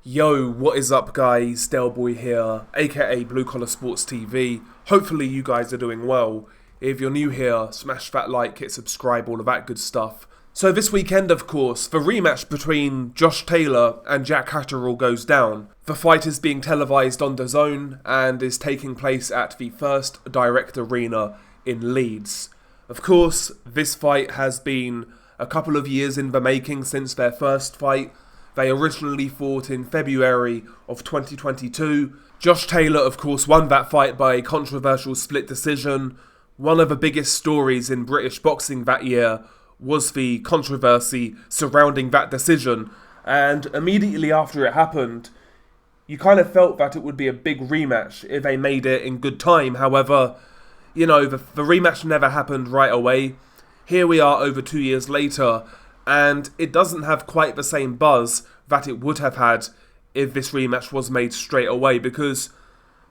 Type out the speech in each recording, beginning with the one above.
Yo, what is up guys, Delboy here, aka Blue Collar Sports TV. Hopefully you guys are doing well. If you're new here, smash that like, hit subscribe, all of that good stuff. So this weekend, of course, the rematch between Josh Taylor and Jack Catterall goes down. The fight is being televised on DAZN and is taking place at the First Direct Arena in Leeds. Of course, this fight has been a couple of years in the making since their first fight. They originally fought in February of 2022. Josh Taylor, of course, won that fight by a controversial split decision. One of the biggest stories in British boxing that year was the controversy surrounding that decision. And immediately after it happened, you kind of felt that it would be a big rematch if they made it in good time. However, the rematch never happened right away. Here we are over 2 years later, and it doesn't have quite the same buzz that it would have had if this rematch was made straight away, because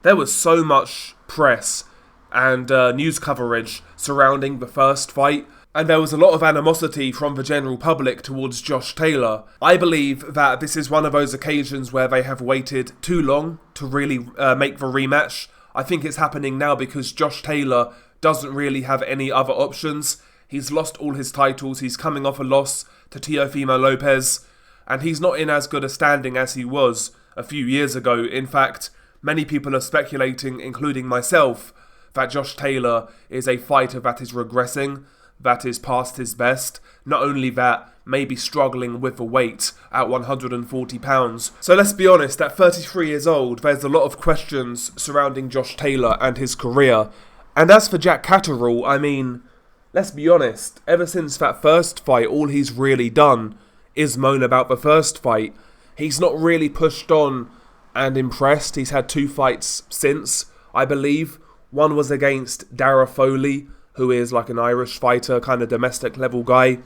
there was so much press and news coverage surrounding the first fight, and there was a lot of animosity from the general public towards Josh Taylor. I believe that this is one of those occasions where they have waited too long to really make the rematch. I think it's happening now because Josh Taylor doesn't really have any other options. He's lost all his titles, he's coming off a loss to Teofimo Lopez, and he's not in as good a standing as he was a few years ago. In fact, many people are speculating, including myself, that Josh Taylor is a fighter that is regressing, that is past his best. Not only that, maybe struggling with the weight at 140 pounds. So let's be honest, at 33 years old, there's a lot of questions surrounding Josh Taylor and his career. And as for Jack Catterall, I mean, let's be honest, ever since that first fight, all he's really done is moan about the first fight. He's not really pushed on and impressed. He's had 2 fights since, I believe. One was against Dara Foley, who is like an Irish fighter, kind of domestic level guy.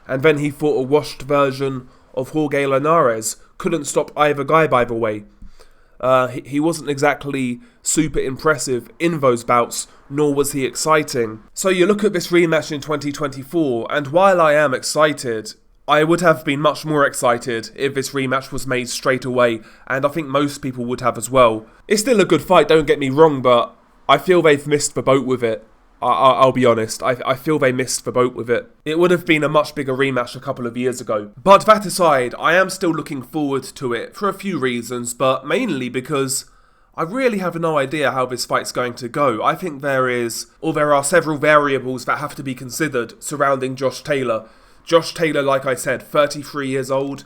And then he fought a washed version of Jorge Linares. Couldn't stop either guy, by the way. He wasn't exactly super impressive in those bouts, nor was he exciting. So you look at this rematch in 2024, and while I am excited, I would have been much more excited if this rematch was made straight away, and I think most people would have as well. It's still a good fight, don't get me wrong, but I feel they've missed the boat with it. I'll be honest, I feel they missed the boat with it. It would have been a much bigger rematch a couple of years ago. But that aside, I am still looking forward to it for a few reasons, but mainly because I really have no idea how this fight's going to go. I think there are several variables that have to be considered surrounding Josh Taylor. Josh Taylor, like I said, 33 years old,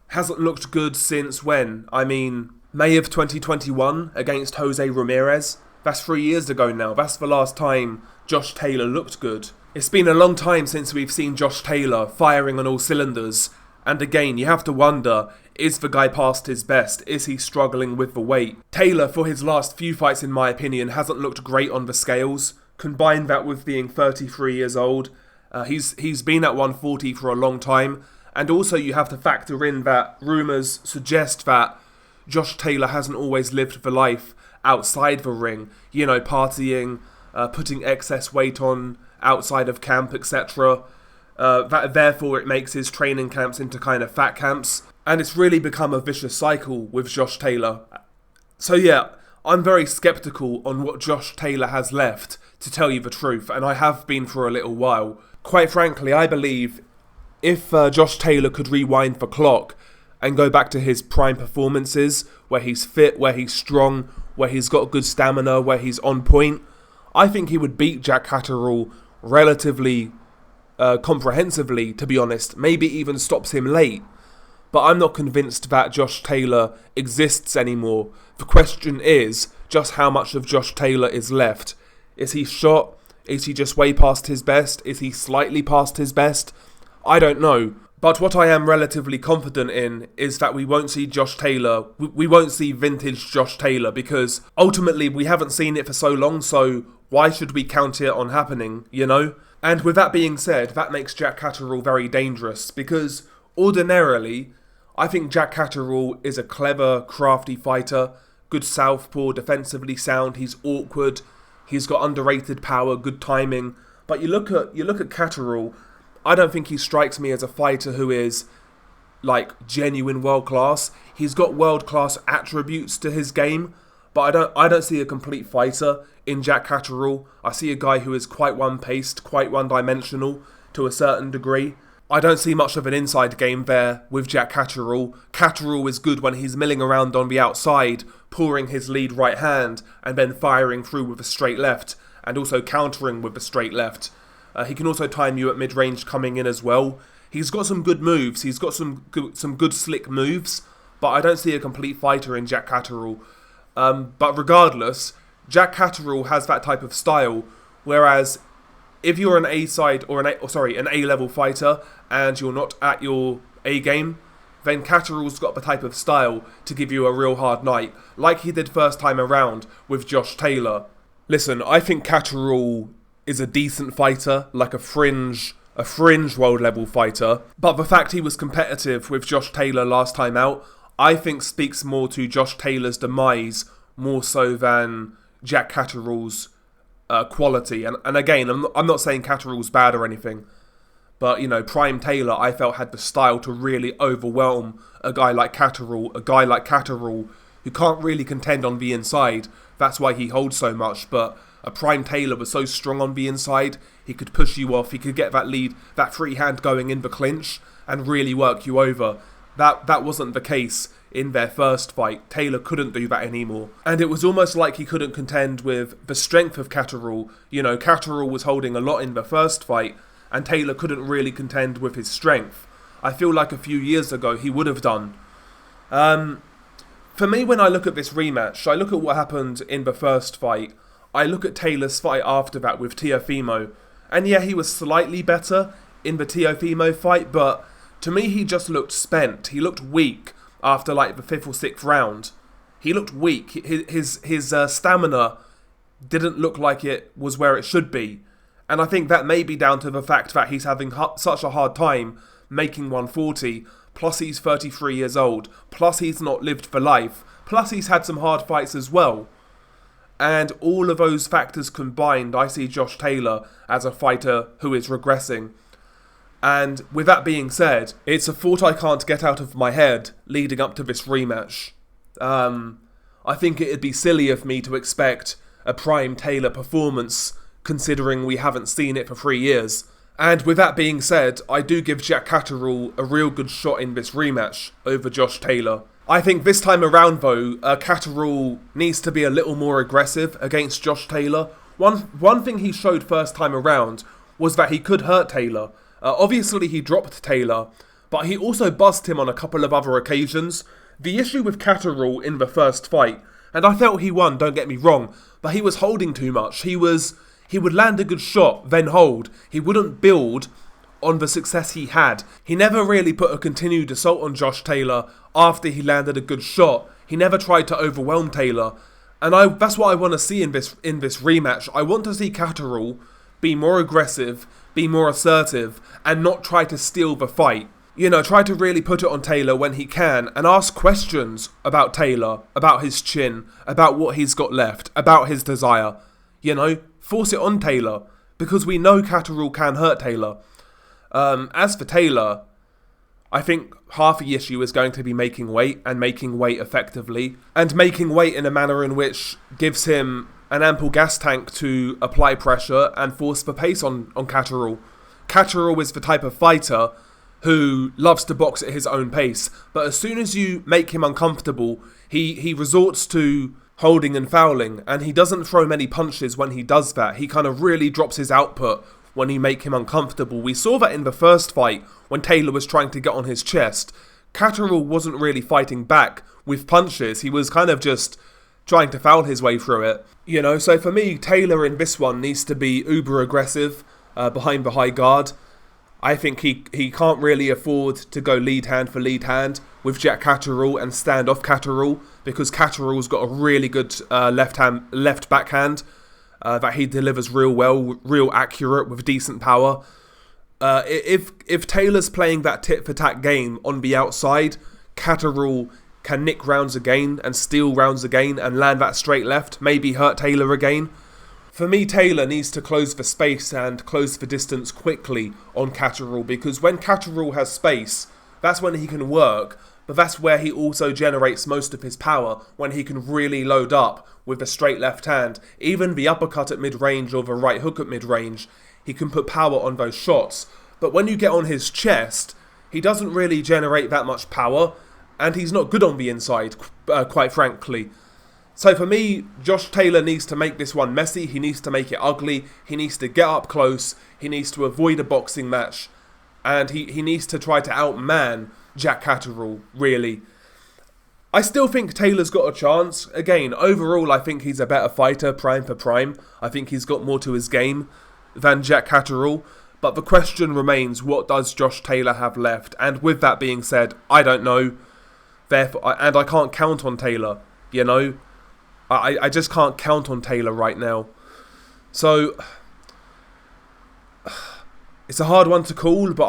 hasn't looked good since when? I mean, May of 2021 against Jose Ramirez. That's 3 years ago now. That's the last time Josh Taylor looked good. It's been a long time since we've seen Josh Taylor firing on all cylinders. And again, you have to wonder, is the guy past his best? Is he struggling with the weight? Taylor, for his last few fights in my opinion, hasn't looked great on the scales. Combine that with being 33 years old. He's been at 140 for a long time. And also you have to factor in that rumours suggest that Josh Taylor hasn't always lived the life outside the ring, partying, putting excess weight on outside of camp, etc. Therefore it makes his training camps into kind of fat camps, and it's really become a vicious cycle with Josh Taylor. So yeah, I'm very sceptical on what Josh Taylor has left, to tell you the truth, and I have been for a little while. Quite frankly, I believe if Josh Taylor could rewind the clock and go back to his prime performances, where he's fit, where he's strong, where he's got good stamina, where he's on point, I think he would beat Jack Catterall relatively comprehensively, to be honest. Maybe even stops him late. But I'm not convinced that Josh Taylor exists anymore. The question is just how much of Josh Taylor is left. Is he shot? Is he just way past his best? Is he slightly past his best? I don't know. But what I am relatively confident in is that we won't see Josh Taylor, we won't see vintage Josh Taylor, because ultimately we haven't seen it for so long, so why should we count it on happening, And with that being said, that makes Jack Catterall very dangerous, because ordinarily, I think Jack Catterall is a clever, crafty fighter, good southpaw, defensively sound, he's awkward, he's got underrated power, good timing, but you look at Catterall, I don't think he strikes me as a fighter who is like genuine world class. He's got world class attributes to his game, but I don't see a complete fighter in Jack Catterall. I see a guy who is quite one-paced, quite one-dimensional to a certain degree. I don't see much of an inside game there with Jack Catterall. Catterall is good when he's milling around on the outside, pouring his lead right hand, and then firing through with a straight left, and also countering with a straight left. He can also time you at mid-range coming in as well. He's got some good moves. He's got some good slick moves, but I don't see a complete fighter in Jack Catterall. But regardless, Jack Catterall has that type of style, whereas if you're an A-side or an A-level fighter and you're not at your A game, then Catterall's got the type of style to give you a real hard night, like he did first time around with Josh Taylor. Listen, I think Catterall is a decent fighter, like a fringe world level fighter, but the fact he was competitive with Josh Taylor last time out, I think speaks more to Josh Taylor's demise more so than Jack Catterall's quality. And again, I'm not saying Catterall's bad or anything, but, you know, Prime Taylor, I felt, had the style to really overwhelm a guy like Catterall, who can't really contend on the inside. That's why he holds so much, but a Prime Taylor was so strong on the inside, he could push you off, he could get that lead, that free hand going in the clinch, and really work you over. That wasn't the case in their first fight. Taylor couldn't do that anymore. And it was almost like he couldn't contend with the strength of Catterall. You know, Catterall was holding a lot in the first fight, and Taylor couldn't really contend with his strength. I feel like a few years ago he would have done. For me, when I look at this rematch, I look at what happened in the first fight. I look at Taylor's fight after that with Teofimo. And yeah, he was slightly better in the Teofimo fight, but to me he just looked spent. He looked weak after like the 5th or 6th round. He looked weak. His stamina didn't look like it was where it should be. And I think that may be down to the fact that he's having such a hard time making 140, plus he's 33 years old, plus he's not lived for life, plus he's had some hard fights as well. And all of those factors combined, I see Josh Taylor as a fighter who is regressing. And with that being said, it's a thought I can't get out of my head leading up to this rematch. I think it'd be silly of me to expect a Prime Taylor performance, considering we haven't seen it for 3 years. And with that being said, I do give Jack Catterall a real good shot in this rematch over Josh Taylor. I think this time around though, Catterall needs to be a little more aggressive against Josh Taylor. One thing he showed first time around was that he could hurt Taylor. Obviously he dropped Taylor, but he also buzzed him on a couple of other occasions. The issue with Catterall in the first fight, and I felt he won, don't get me wrong, but he was holding too much. He would land a good shot, then hold. He wouldn't build on the success he had. He never really put a continued assault on Josh Taylor after he landed a good shot. He never tried to overwhelm Taylor. And that's what I want to see in this rematch. I want to see Catterall be more aggressive, be more assertive, and not try to steal the fight. You know, try to really put it on Taylor when he can, and ask questions about Taylor, about his chin, about what he's got left, about his desire. You know, force it on Taylor, because we know Catterall can hurt Taylor. As for Taylor, I think half the issue is going to be making weight, and making weight effectively, and making weight in a manner in which gives him an ample gas tank to apply pressure and force the pace on Catterall. Catterall is the type of fighter who loves to box at his own pace, but as soon as you make him uncomfortable, he resorts to holding and fouling, and he doesn't throw many punches when he does that. He kind of really drops his output when you make him uncomfortable. We saw that in the first fight when Taylor was trying to get on his chest. Catterall wasn't really fighting back with punches. He was kind of just trying to foul his way through it. You know, so for me, Taylor in this one needs to be uber aggressive behind the high guard. I think he can't really afford to go lead hand for lead hand with Jack Catterall and stand off Catterall, because Catterall's got a really good left backhand that he delivers real well, real accurate with decent power. If Taylor's playing that tit for tat game on the outside, Catterall can nick rounds again and steal rounds again and land that straight left, maybe hurt Taylor again. For me, Taylor needs to close the space and close the distance quickly on Catterall, because when Catterall has space, That's when he can work, but that's where he also generates most of his power, when he can really load up with the straight left hand. Even the uppercut at mid-range or the right hook at mid-range, he can put power on those shots. But when you get on his chest, he doesn't really generate that much power, and he's not good on the inside, quite frankly. So for me, Josh Taylor needs to make this one messy, he needs to make it ugly, he needs to get up close, he needs to avoid a boxing match, and he needs to try to outman Jack Catterall, really. I still think Taylor's got a chance. Again, overall, I think he's a better fighter, prime for prime. I think he's got more to his game than Jack Catterall. But the question remains, what does Josh Taylor have left? And with that being said, I don't know. Therefore, and I can't count on Taylor, you know? I just can't count on Taylor right now. So it's a hard one to call, but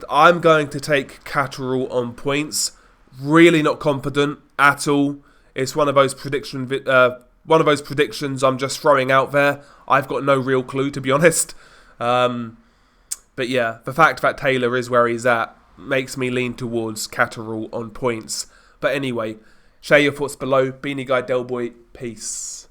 I'm going to take Catterall on points. Really not confident at all. It's one of those predictions I'm just throwing out there. I've got no real clue, to be honest. But yeah, the fact that Taylor is where he's at makes me lean towards Catterall on points. But anyway, share your thoughts below. Beanie Guy Del Boy, peace.